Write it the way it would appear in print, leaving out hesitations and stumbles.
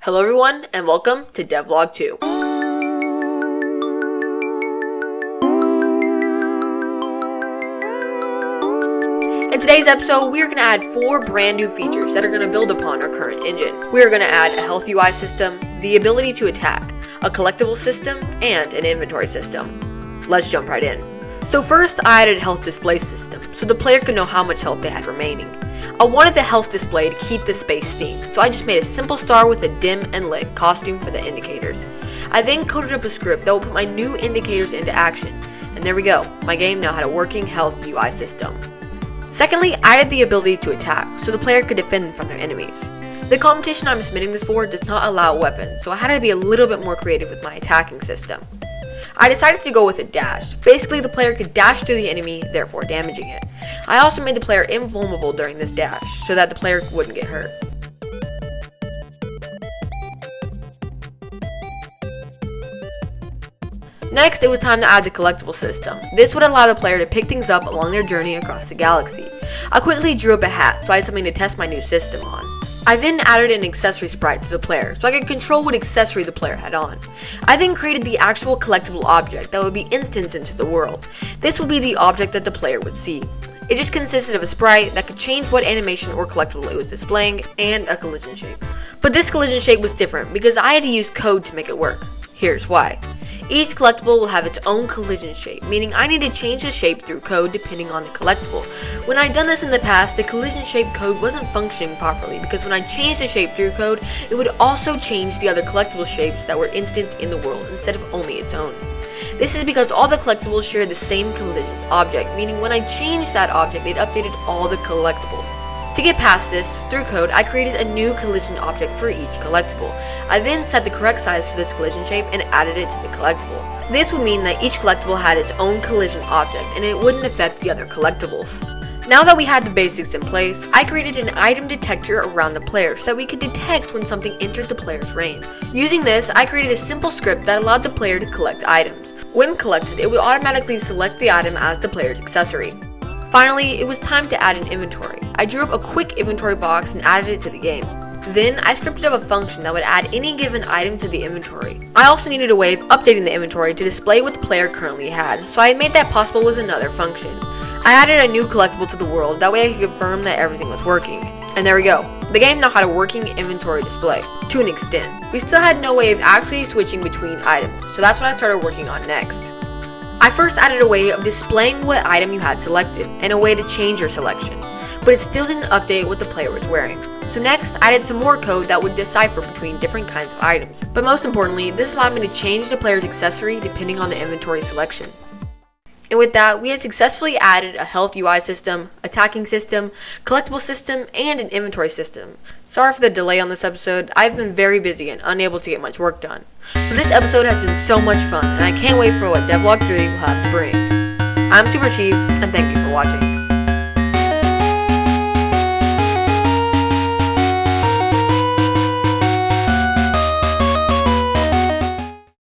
Hello everyone, and welcome to Devlog 2. In today's episode, we are going to add 4 brand new features that are going to build upon our current engine. We are going to add a health UI system, the ability to attack, a collectible system, and an inventory system. Let's jump right in. So first, I added a health display system, so the player could know how much health they had remaining. I wanted the health display to keep the space theme, so I just made a simple star with a dim and lit costume for the indicators. I then coded up a script that will put my new indicators into action, and there we go, my game now had a working health UI system. Secondly, I added the ability to attack, so the player could defend from their enemies. The competition I'm submitting this for does not allow weapons, so I had to be a little bit more creative with my attacking system. I decided to go with a dash. Basically, the player could dash through the enemy, therefore damaging it. I also made the player invulnerable during this dash, so that the player wouldn't get hurt. Next, it was time to add the collectible system. This would allow the player to pick things up along their journey across the galaxy. I quickly drew up a hat, so I had something to test my new system on. I then added an accessory sprite to the player, so I could control what accessory the player had on. I then created the actual collectible object that would be instanced into the world. This would be the object that the player would see. It just consisted of a sprite that could change what animation or collectible it was displaying, and a collision shape. But this collision shape was different because I had to use code to make it work. Here's why. Each collectible will have its own collision shape, meaning I need to change the shape through code depending on the collectible. When I'd done this in the past, the collision shape code wasn't functioning properly because when I changed the shape through code, it would also change the other collectible shapes that were instanced in the world instead of only its own. This is because all the collectibles share the same collision object, meaning when I changed that object, it updated all the collectibles. To get past this, through code, I created a new collision object for each collectible. I then set the correct size for this collision shape and added it to the collectible. This would mean that each collectible had its own collision object and it wouldn't affect the other collectibles. Now that we had the basics in place, I created an item detector around the player so that we could detect when something entered the player's range. Using this, I created a simple script that allowed the player to collect items. When collected, it would automatically select the item as the player's accessory. Finally, it was time to add an inventory. I drew up a quick inventory box and added it to the game. Then, I scripted up a function that would add any given item to the inventory. I also needed a way of updating the inventory to display what the player currently had, so I made that possible with another function. I added a new collectible to the world, that way I could confirm that everything was working. And there we go. The game now had a working inventory display, to an extent. We still had no way of actually switching between items, so that's what I started working on next. I first added a way of displaying what item you had selected, and a way to change your selection, but it still didn't update what the player was wearing. So next, I added some more code that would decipher between different kinds of items. But most importantly, this allowed me to change the player's accessory depending on the inventory selection. And with that, we had successfully added a health UI system, attacking system, collectible system, and an inventory system. Sorry for the delay on this episode. I've been very busy and unable to get much work done. But this episode has been so much fun, and I can't wait for what Devlog 3 will have to bring. I'm Super Chief, and thank you for watching.